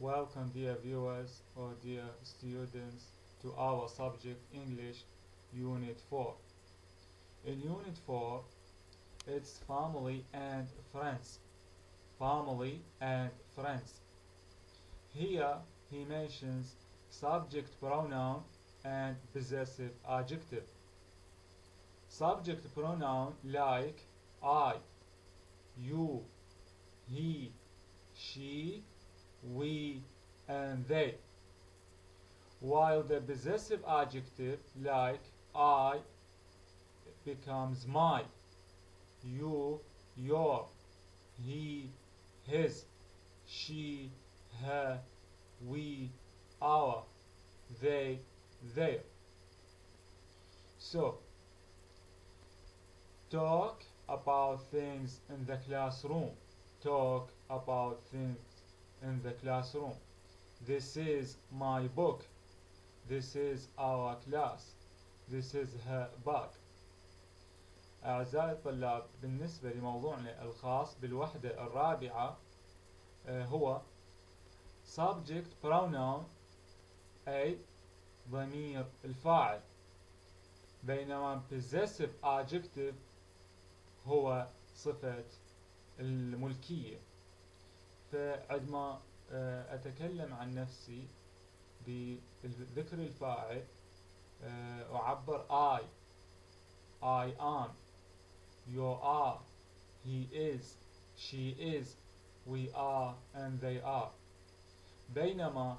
Welcome, dear viewers or dear students, to our subject English Unit 4. In Unit 4, it's family and friends. Family and friends. Here he mentions subject pronoun and possessive adjective. Subject pronoun like I, you, he, she, we, and they, while the possessive adjective like I becomes my, you, your, he, his, she, her, we, our, they, their. So, talk about things in the classroom. Talk about things in the classroom. This is my book. This is our class. This is her bag. أعزائي الطلاب، بالنسبة لموضوعنا الخاص بالوحدة الرابعة هو subject pronoun أي ضمير الفاعل، بينما possessive adjective هو صفة الملكية. فعندما أتكلم عن نفسي بذكر الفاعل أعبر I am, you are, he is, she is, we are, and they are. بينما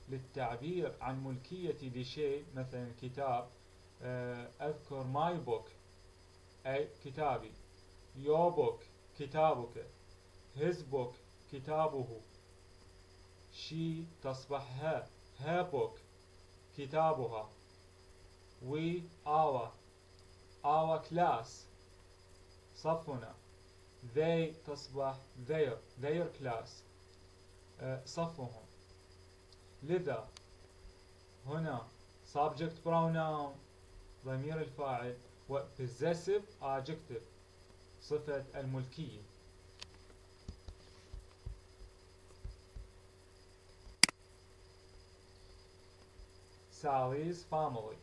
للتعبير عن ملكيتي لشيء مثلا كتاب أذكر my book أي كتابي، your book كتابك، his book كتابه، she تصبح her book كتابها، we our class صفنا، they تصبح their class صفهم. لذا هنا subject pronoun ضمير الفاعل و possessive adjective صفة الملكية. Sally's family.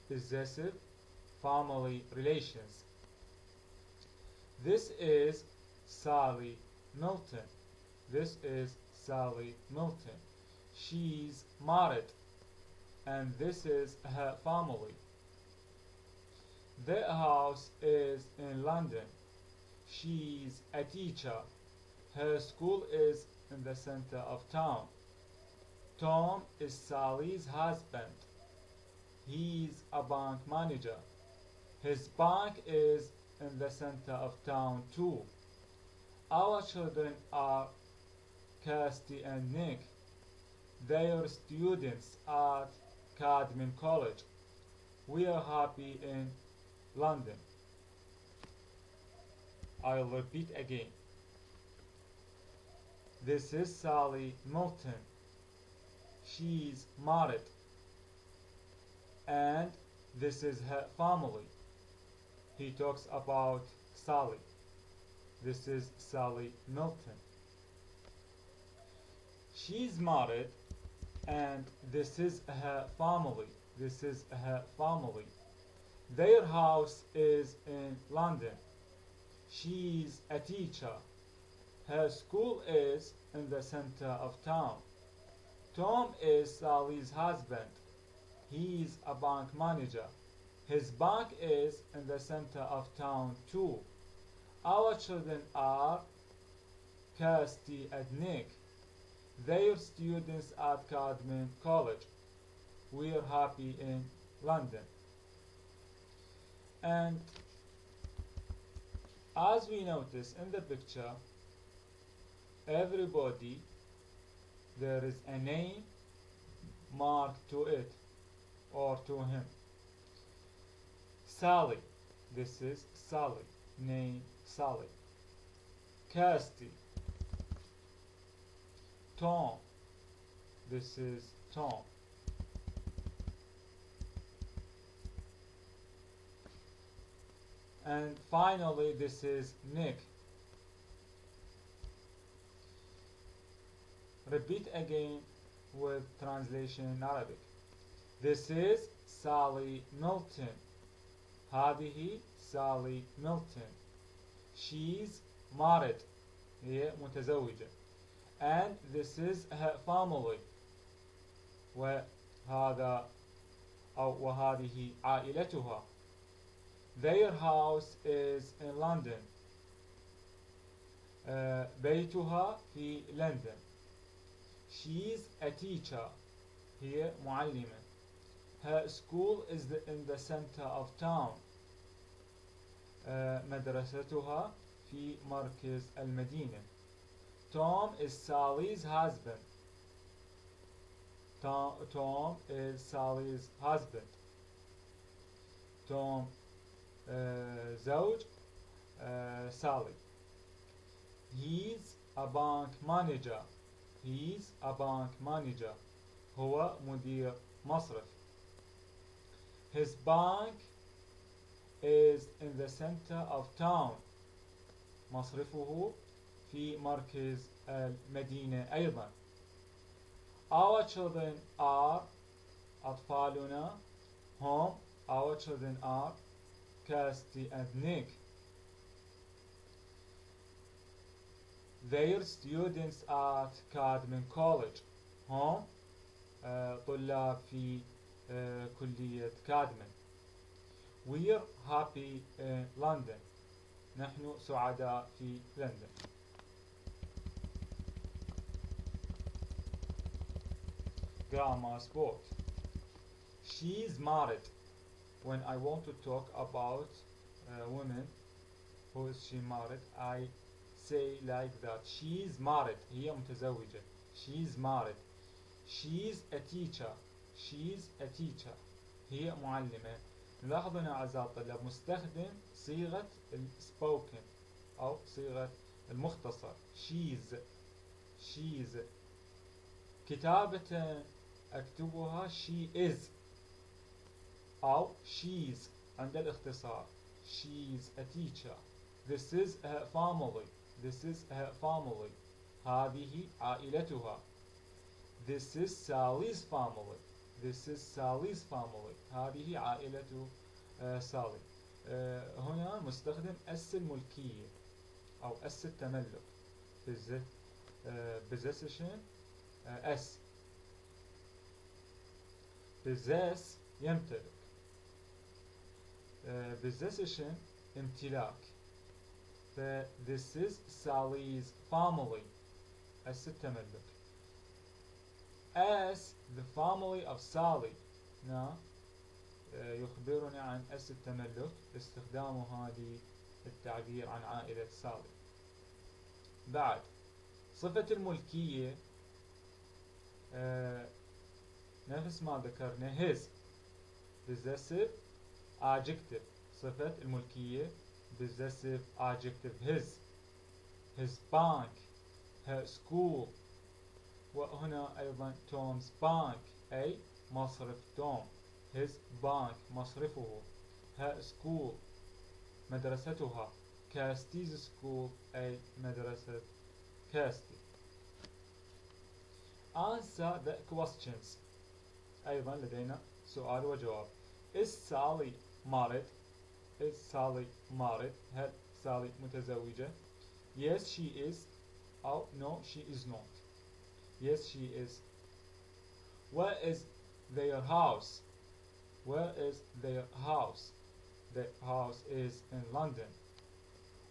Possessive family relations. This is Sally Milton. This is Sally Milton. She's married, and this is her family. Their house is in London. She's a teacher. Her school is in the center of town. Tom is Sally's husband. He's a bank manager. His bank is in the center of town too. Our children are Kirsty and Nick. They are students at Cadman College. We are happy in London. I'll repeat again. This is Sally Milton. She's married. And this is her family. He talks about Sally. This is Sally Milton. She's married, and this is her family. This is her family. Their house is in London. She's a teacher. Her school is in the center of town. Tom is Sally's husband. He's a bank manager. His bank is in the center of town too. Our children are Kirsty and Nick. They are students at Cadman College. We are happy in London. And as we notice in the picture, everybody, there is a name marked to it or to him. Sally, this is Sally, name Sally. Kirsty, Tom, this is Tom. And finally, this is Nick. Repeat again with translation in Arabic. This is Sally Milton. هذه Sally Milton. She's married. هي متزوجة. And this is her family. وهذا وهذه عائلتها. Their house is in London. بيتها في لندن. She's a teacher. هي معلمة. Her school is in the center of town. مدرستها في مركز المدينة. Tom is Sally's husband. Tom is Sally's husband. Tom زوج Sally. He's a bank manager. He's a bank manager. هو مدير مصرف. His bank is in the center of town. مصرفه في مركز المدينة أيضا. Our children are أطفالنا هم our children are Kirsty and Nick. Their students at Cadman College. هم طلاب في كلية كادمان. We're happy in London. نحن سعداء في لندن. Grammar sport. She's married. When I want to talk about women, who is she married, I say like that. She's married. هي متزوجة. She's married. She's a teacher. She's a teacher. هي معلمة. نلاحظ هنا أعزائي الطلاب مستخدم صيغة spoken أو صيغة المختصر. She's. كتابة أكتبها she is أو she's عند الاختصار. She's a teacher. This is her family. This is her family. هذه عائلتها. This is Sally's family. This is Sally's family. هذه عائلة سالي. هنا مستخدم اس الملكية أو اس التملك. possession اس. possess يمتلك. possession امتلاك. This is Sally's family. اس التملك. As the family of Sally. يخبرنا عن اس التملك استخدامها للتعبير عن عائلة سالي. بعد صفة الملكية نفس ما ذكرنا his possessive adjective. صفة الملكية possessive adjective his bank her school. وهنا أيضا Tom's bank أي مصرف توم. his bank مصرفه. her school مدرستها. Kirsty's school أي مدرسة كيرستي. answer the questions. أيضا لدينا سؤال وجواب. is Sally married? is Sally married? هل سالي متزوجة؟ yes she is أو no she is not. yes she is. where is their house? where is their house? the house is in London.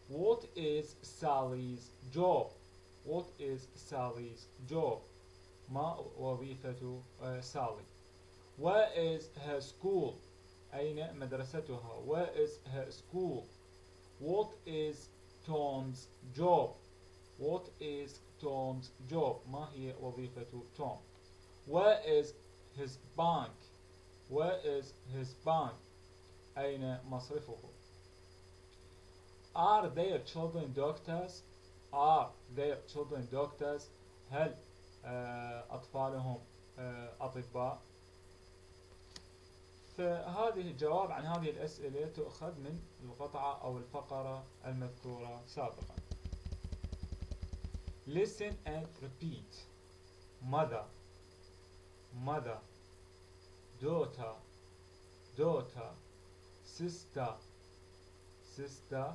what is Sally's job? what is Sally's job? ما وظيفة سالي. where is her school? أين مدرستها؟ where is her school? what is Tom's job? what is Tom's job? ما هي وظيفة توم؟ where is his bank? where is his bank? أين مصرفه؟ are their children doctors? are their children doctors? هل أطفالهم أطباء؟ فهذه الجواب عن هذه الأسئلة تؤخذ من القطعة أو الفقرة المذكورة سابقا. listen and repeat. mother, mother, daughter, daughter, sister, sister,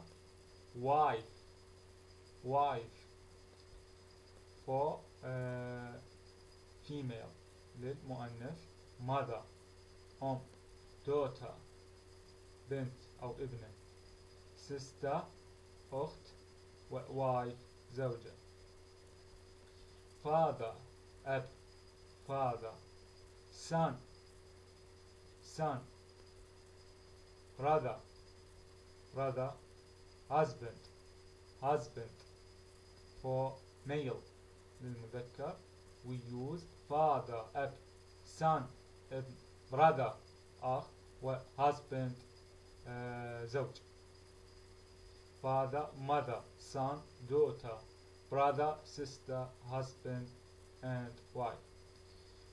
wife, wife for female للمؤنث mother أم daughter بنت أو ابنة sister أخت wife زوجة father أب father son son brother brother husband husband for male للمذكر we use father أب son ابن brother أخ و husband زوج father mother son daughter brother sister husband and wife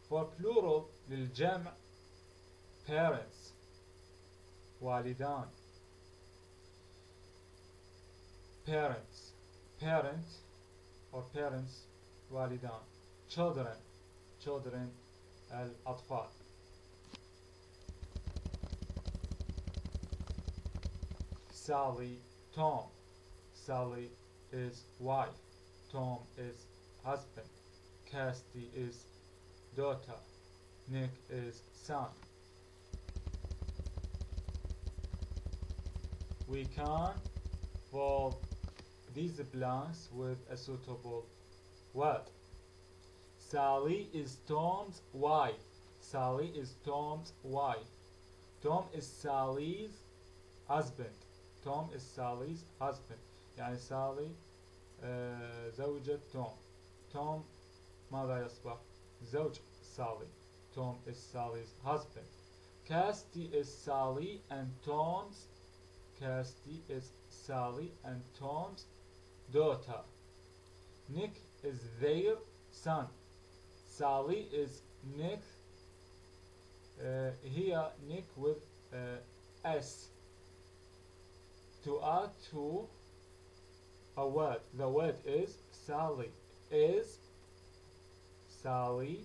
for plural للجمع parents والدان parents parent or parents والدان children children الأطفال Sally Tom Sally is wife Tom is husband Kirsty is daughter Nick is son we can fill these blanks with a suitable word Sally is Tom's wife Sally is Tom's wife Tom is Sally's husband Tom is Sally's husband يعني سالي زوجة توم توم ماذا يصبح زوج سالي Tom is Sally's husband Kirsty is Sally and Tom's Kirsty is Sally and Tom's daughter Nick is their son Sally is Nick here Nick with S to add to a word the word is Sally is Sally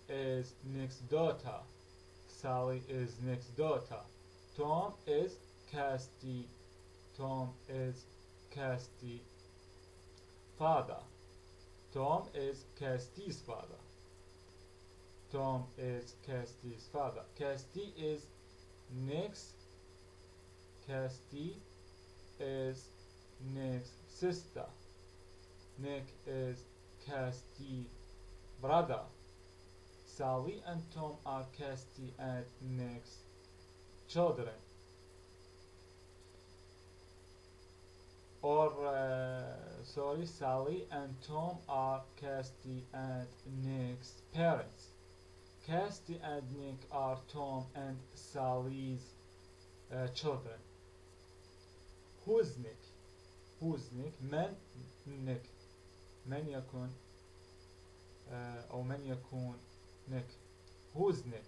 is Nick's daughter Sally is Nick's daughter Tom is Kirsty Tom is Kirsty father Tom is Kirsty's father Tom is Kirsty's father Kirsty is Nick's Kirsty is Nick's sister Nick is Kirsty's brother Sally and Tom are Kirsty and Nick's children or sorry Sally and Tom are Kirsty and Nick's parents Kirsty and Nick are Tom and Sally's children who's Nick who's Nick من Nick من يكون أو من يكون Nick who's Nick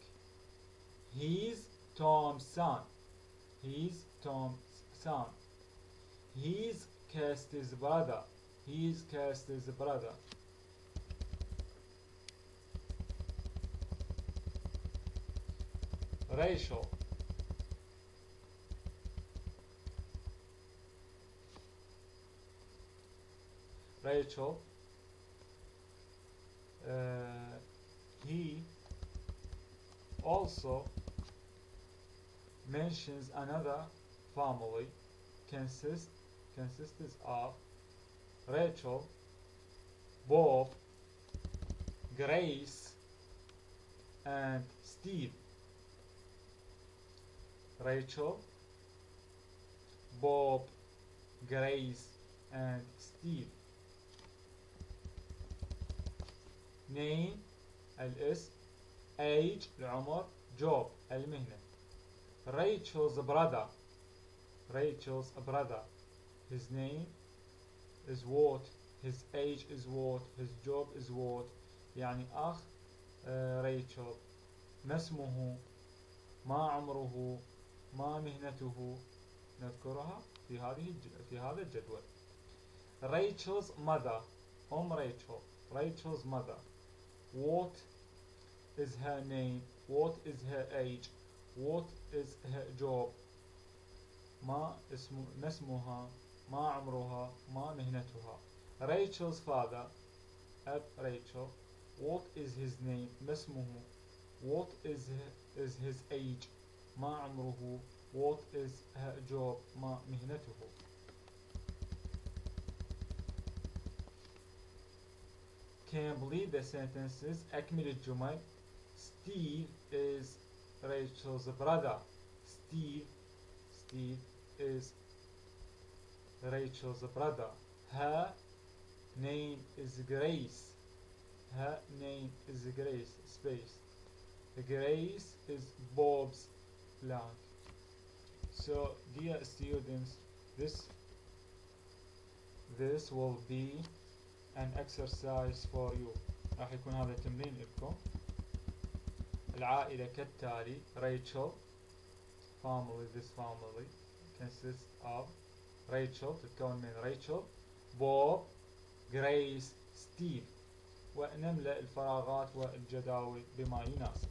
he's Tom's son he's Tom's son he's Kirsty's brother he's Kirsty's brother Rachel Rachel he also mentions another family consists of Rachel, Bob, Grace, and Steve. Rachel, Bob, Grace, and Steve. Name الاسم age العمر job المهنة Rachel's brother his name is what his age is what his job is what يعني أخ ريتشل ما اسمه ما عمره ما مهنته نذكرها في هذا الجدول Rachel's mother Rachel's mother What is her name? What is her age? What is her job? ما اسمها ما عمرها ما مهنتها. Rachel's father, أب Rachel. What is his name? ما اسمه. What is his age? ما عمره. What is her job? ما مهنته. Complete the sentences. أكمل الجمل. Steve is Rachel's brother. Steve is Rachel's brother. Her name is Grace. Her name is Grace. Space. Grace is Bob's blank. So, dear students, this will be an exercise for you. راح يكون هذا تمرين لكم. العائلة كالتالي. Rachel family. This family consists of Rachel. تتكون من Rachel, Bob, Grace, Steve. ونملأ الفراغات والجداول بما يناسب.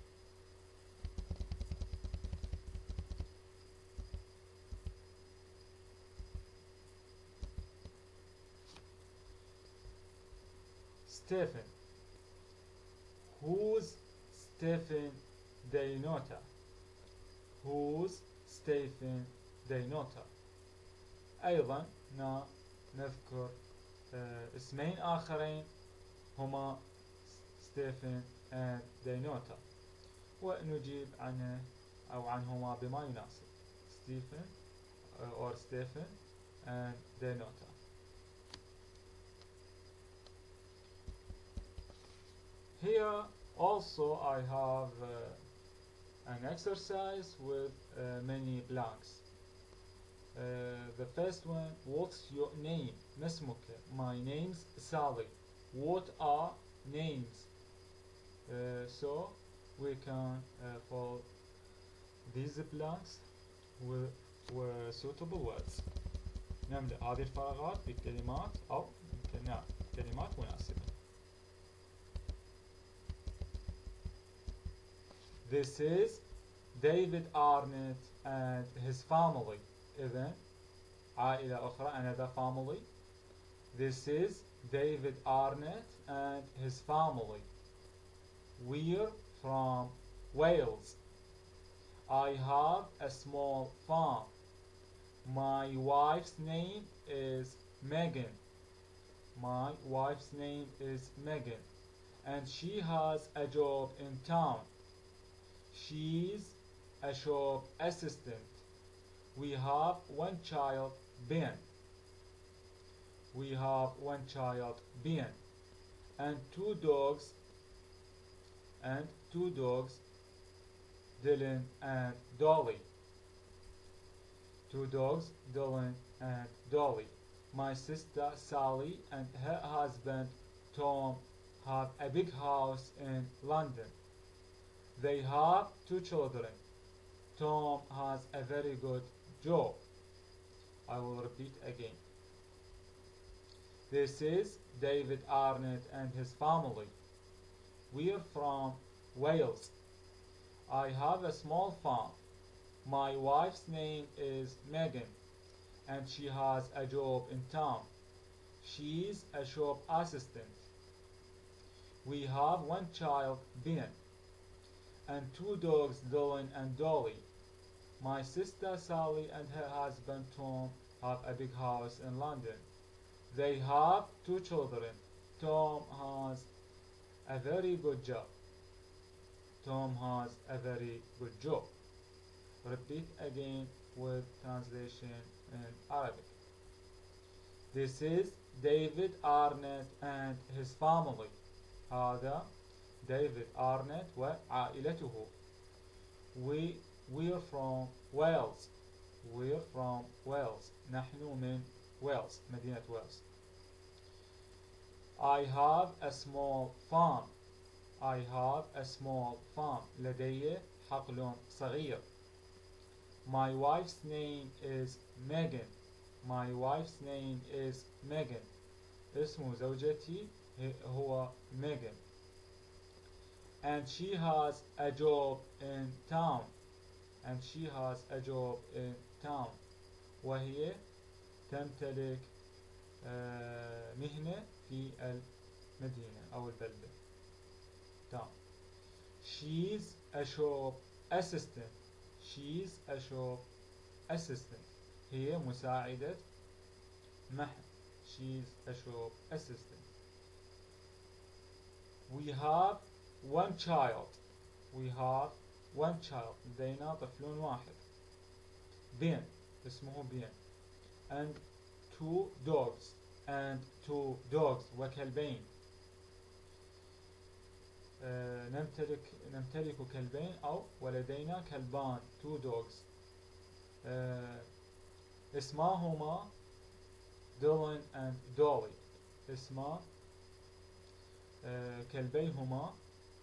Stephen. Who's Stephen Dainota? Who's Stephen Dainota? أيضا نذكر اسمين آخرين هما ستيفن and داينوتا ونجيب عنه أو عنهما بما يناسب. Stephen or Stephen and داينوتا. Here also I have an exercise with many blanks. The first one, what's your name? ما اسمك? My name's Sally. What are names? So we can fill these blanks with suitable words. نملأ هذه الفراغات بكلمات أو كلمات مناسبة. This is David Arnett and his family. إذن عائلة أخرى, another family. This is David Arnett and his family. We're from Wales. I have a small farm. My wife's name is Megan. My wife's name is Megan, and she has a job in town. She's a shop assistant. We have one child, Ben. We have one child, Ben, and two dogs, Dylan and Dolly. Two dogs, Dylan and Dolly. My sister Sally and her husband Tom have a big house in London. They have two children. Tom has a very good job. I will repeat again. This is David Arnett and his family. We're from Wales. I have a small farm. My wife's name is Megan, and she has a job in town. She's a shop assistant. We have one child, Ben, and two dogs, Dylan and Dolly. My sister Sally and her husband Tom have a big house in London. They have two children. Tom has a very good job. Tom has a very good job. Repeat again with translation in Arabic. This is David Arnett and his family. هذا David Arnett وعائلته. We're from Wales. We're from Wales. نحن من Wales, مدينة Wales. I have a small farm. I have a small farm. لدي حقل صغير. My wife's name is Megan. My wife's name is Megan. اسم زوجتي هو Megan. and she has a job in town. And she has a job in town. وهي تمتلك مهنة في المدينة أو البلدة. town. She's a shop assistant. She's a shop assistant. هي مساعدة محل. She's a shop assistant. We have one child. We have one child. لدينا طفل واحد. بين. اسمه بين. And two dogs. And two dogs. وكلبين. نمتلك كلبين أو ولدينا كلبان. two dogs. اسماهما Dylan and Dolly. اسما كلبيهما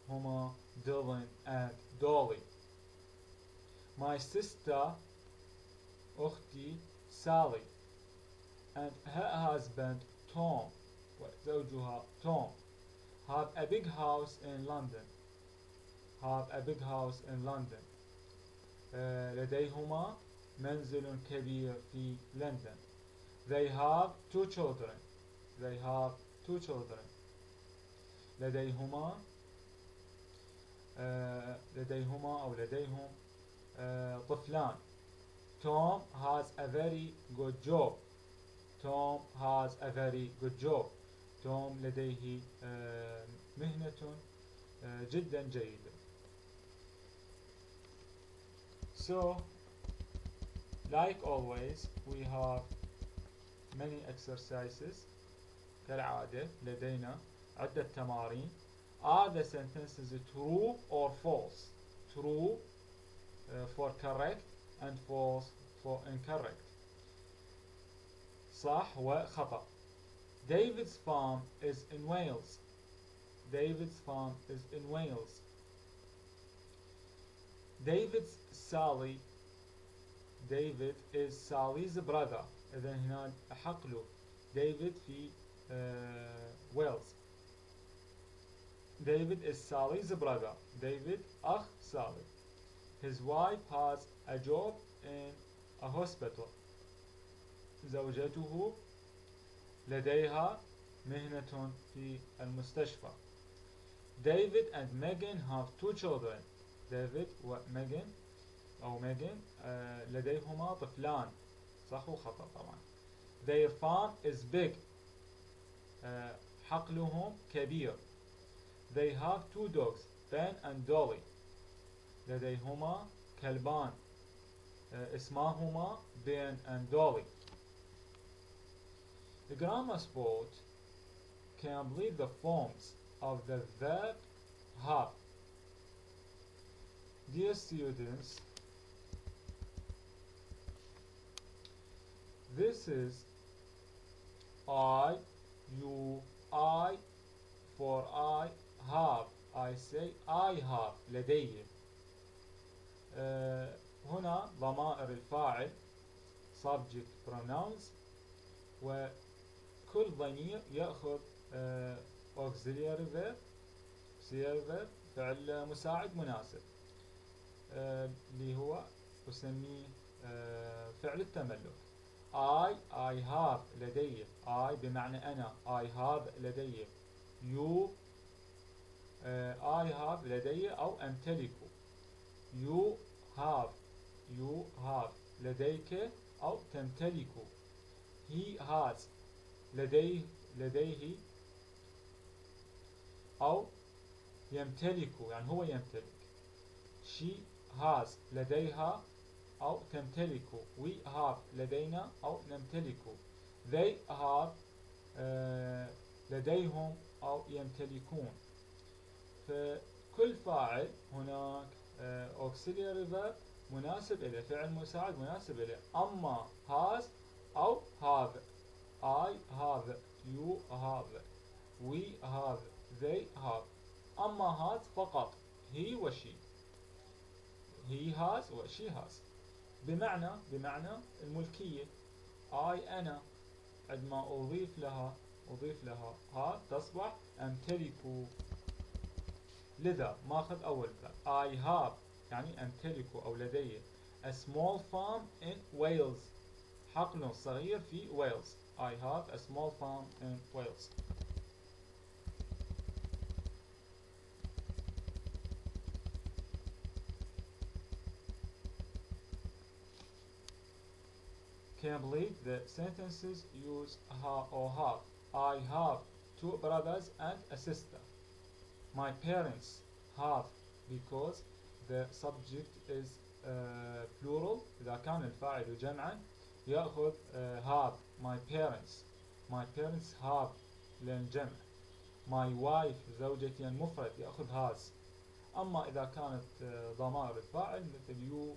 هما Dylan and Dolly. My sister أختي Sally and her husband Tom وزوجها Tom have a big house in London. have a big house in London. لديهما منزل كبير في لندن. They have two children. They have two children. لديهما أو لديهم طفلان. Tom has a very good job. Tom has a very good job. توم لديه مهنة جدا جيدة. So, like always, we have many exercises. كالعادة لدينا عدة تمارين. Are the sentences true or false? True for correct and false for incorrect. صح وخطأ. David's farm is in Wales. David's farm is in Wales. David's Sally. David is Sally's brother. إذن هنا حقله David في Wales. David is Sally's brother. David أخ Sally. His wife has a job in a hospital. زوجته لديها مهنة في المستشفى. David and Megan have two children. David وميغان أو ميغان لديهما طفلان. صح وخطأ طبعا. Their farm is big. حقلهم كبير. They have two dogs, Ben and Dolly. لديهما كلبان. اسماهما Ben and Dolly. The grammar sport can complete the forms of the verb have. Dear students, this is I, you, I, for I have. I say I have. لدي. هنا ضمائر الفاعل subject pronouns وكل ضمير يأخذ auxiliary verb فعل مساعد مناسب اللي هو أسميه فعل التملك. I have لدي. I بمعنى أنا. I have لدي. You I have لدي أو أمتلك. You have لديك أو تمتلك. He has لديه أو يمتلك يعني هو يمتلك. She has لديها أو تمتلك. We have لدينا أو نمتلك. They have لديهم أو يمتلكون. فكل فاعل هناك auxiliary verb مناسب إليه فعل مساعد مناسب إليه. أما has أو have. I have. You have. We have. They have. أما has فقط he و she. He has و she has. بمعنى الملكية. I أنا عندما أضيف لها ها تصبح أمتلك. لذا ماخذ أول مثال. I have يعني أمتلك أو لدي a small farm in Wales. حقل صغير في ويلز. I have a small farm in Wales. Complete the sentences use ha or have. I have two brothers and a sister. My parents have because the subject is plural. إذا كان الفاعل جمعا يأخذ have. My parents. My parents have للجمع. My wife زوجتي المفرد يأخذ has. أما إذا كانت ضمائر الفاعل مثل you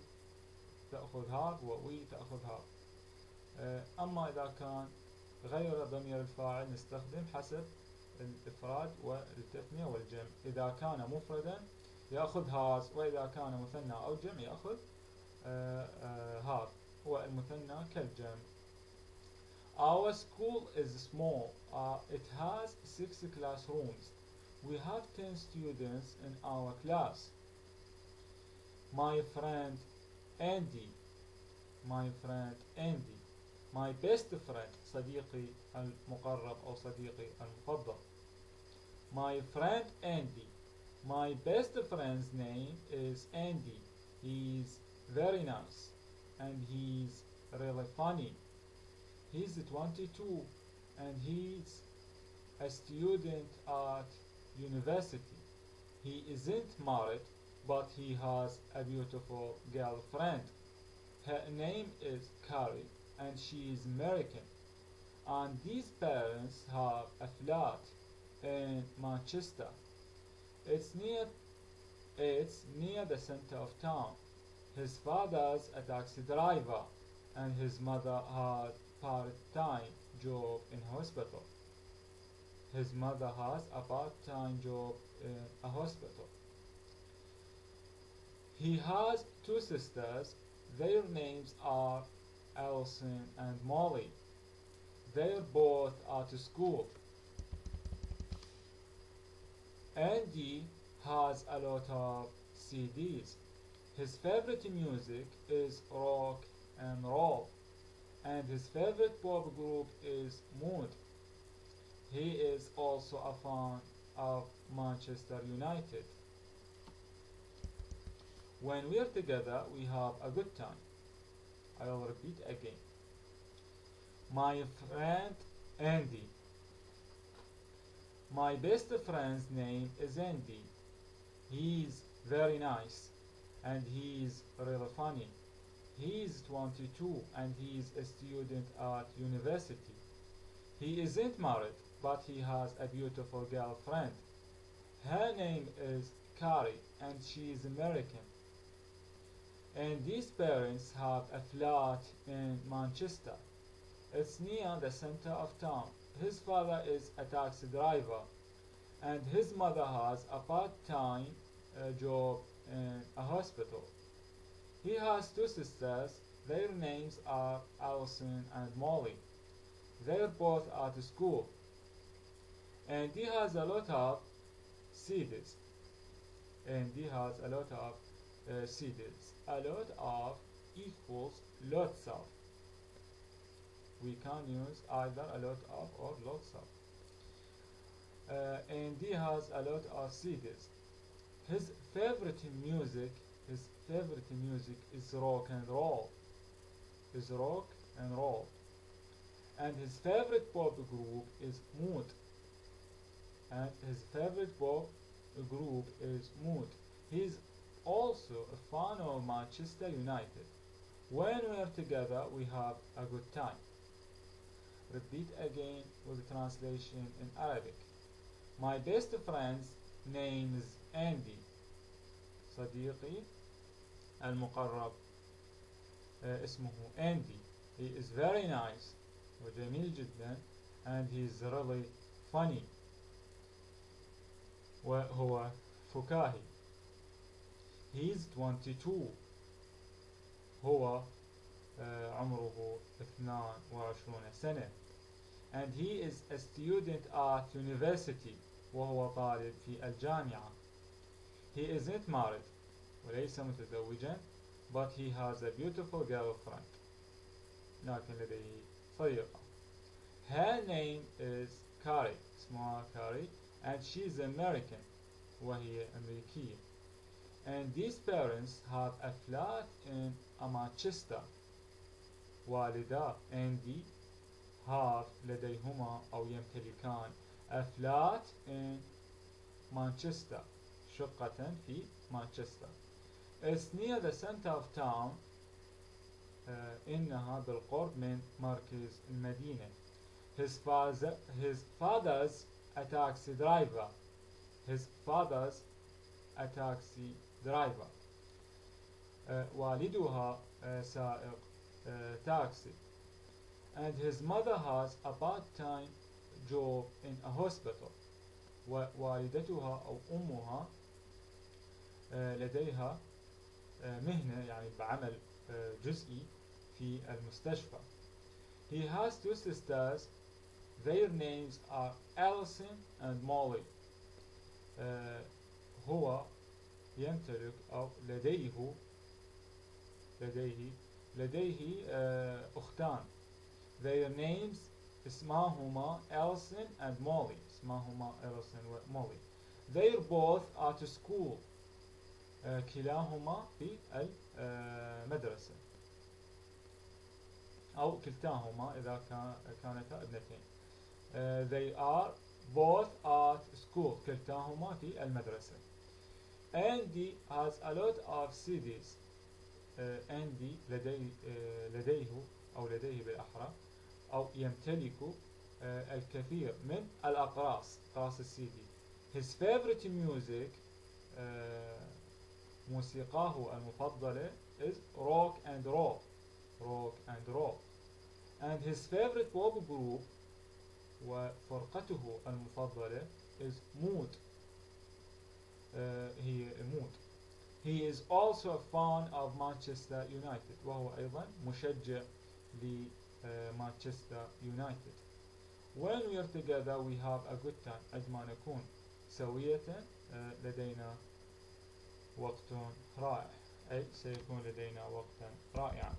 تأخذ have و we تأخذ have. أما إذا كان غير ضمير الفاعل نستخدم حسب الإفراد والتثنية والجمع. إذا كان مفردا يأخذ has، وإذا كان مثنى أو جمع يأخذ have. والمثنى كالجمع. Our school is small. It has 6 classrooms. We have 10 students in our class. My friend Andy. My friend Andy. My best friend صديقي المقرب أو صديقي المفضل. My friend Andy. My best friend's name is Andy. He's very nice and he's really funny. He's 22 and he's a student at university. He isn't married, but he has a beautiful girlfriend. Her name is Carrie and she is American. And these parents have a flat in Manchester. It's near the center of town. His father's a taxi driver and his mother has part-time job in hospital. His mother has a part-time job in a hospital. He has 2 sisters. Their names are Alison and Molly. They're both at school. Andy has a lot of CDs. His favorite music is rock and roll, and his favorite pop group is Mood. He is also a fan of Manchester United. When we're together, we have a good time. I will repeat again. My friend Andy. My best friend's name is Andy. He's very nice and he's really funny. He's 22 and he's a student at university. He isn't married, but he has a beautiful girlfriend. Her name is Carrie and she's American. And these parents have a flat in Manchester. It's near the center of town. His father is a taxi driver and his mother has a part-time job in a hospital. He has 2 sisters. Their names are Alison and Molly. They're both at school. And he has a lot of CDs. And he has a lot of CDs. A lot of equals lots of. We can use either a lot of or lots of. And he has a lot of CDs. His favorite music is rock and roll. Is rock and roll. And his favorite pop group is Mood. And his favorite pop group is Mood. He's also a fan of Manchester United. When we're together, we have a good time. Repeat again with the translation in Arabic. My best friend's name is Andy. صديقي المقرب اسمه Andy. He is very nice وجميل جدا and he is really funny. وهو فكاهي. He is 22. هو عمره 22 سنة. And he is a student at university. وهو طالب في الجامعة. He isn't married. وليس متزوجا. But he has a beautiful girlfriend. لكن لديه صديقة. Her name is Carrie. اسمها كاري. And she's American. وهي أمريكية. And these parents have a flat in Manchester. والدا أندي have لديهما أو يمتلكان a flat in Manchester. شقة في مانشستر. It's near the center of town. إنها بالقرب من مركز المدينة. His father's a taxi driver. His father's a taxi driver. والدها سائق taxi. And his mother has a part-time job in a hospital. ووالدتها أو أمها لديها مهنة يعني بعمل جزئي في المستشفى. He has two sisters. Their names are Alison and Molly. هو يمتلك أو لديه أختان. Their names اسمهما Alison and Molly. اسمهما Alison و Molly. They're both at school. كلاهما في المدرسة أو كلتاهما إذا كانتا ابنتين. They are both at school. كلتاهما في المدرسة. Andy has a lot of CDs. Andy لديه أو لديه بالأحرى أو يمتلك الكثير من الأقراص. أقراص السي دي. His favorite music موسيقاه المفضلة is rock and roll. Rock and roll. And his favorite pop group وفرقته المفضلة is Mood. هي Mood. He is also a fan of Manchester United. وهو أيضا مشجع لمانشستر United. When we are together we have a good time. عندما نكون سوية لدينا وقت رائع. أي سيكون لدينا وقتا رائعا.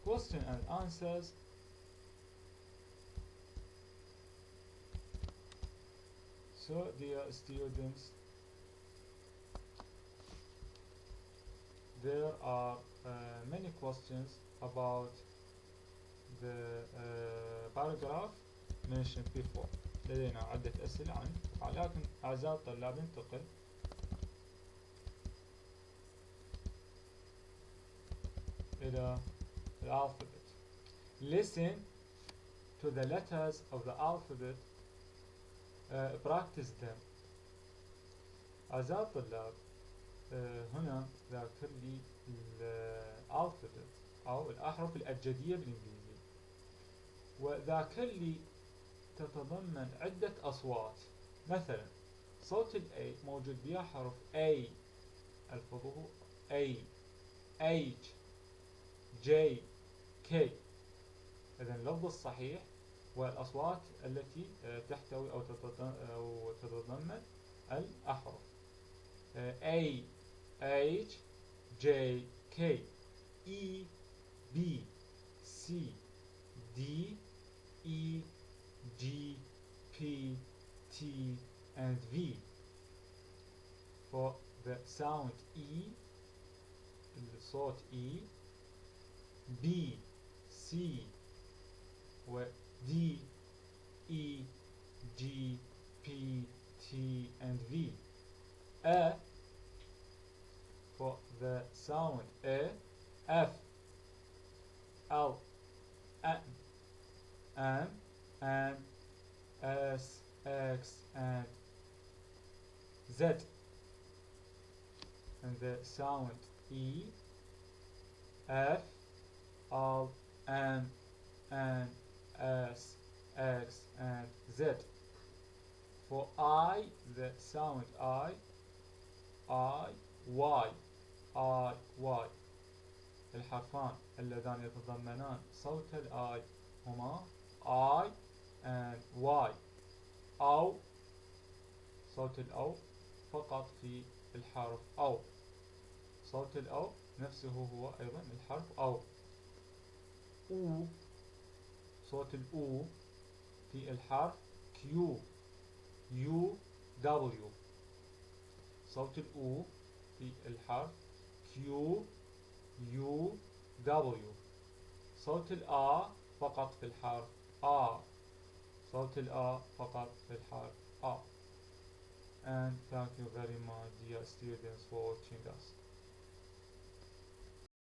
Question and answers. So, dear students, there are many questions about the paragraph mentioned before. لدينا عدة أسئلة عنه. لكن أعزائي الطلاب ننتقل إلى الألفابet. Listen to the letters of the alphabet. Practice them. أعزائي الطلاب هنا ذاكر لي الألفابت أو الأحرف الأبجدية بالإنجليزية. وذاكر لي تتضمن عدة أصوات. مثلا صوت ال A موجود بها حرف A ألفظه A H J K. إذن اللفظ الصحيح والأصوات التي تحتوي أو تتضمن الأحرف A H J K E B C D E G P T and V. For the sound E, الصوت E, B C و D E G P T and V. A for the sound A, F L M N S X and Z. And the sound E, F L M N S X and Z. For I, the sound I Y Y. الحرفان اللذان يتضمنان صوت الآي هما I and Y. أو صوت الأو فقط في الحرف أو. صوت الأو نفسه هو أيضا الحرف أو. أو، صوت الأو في الحرف كيو، يو دبليو. صوت الأو في الحرف كيو، يو دبليو. صوت الآ فقط في الحرف آ. صوت الآ فقط في الحرف آ. And thank you very much, dear students, for watching us.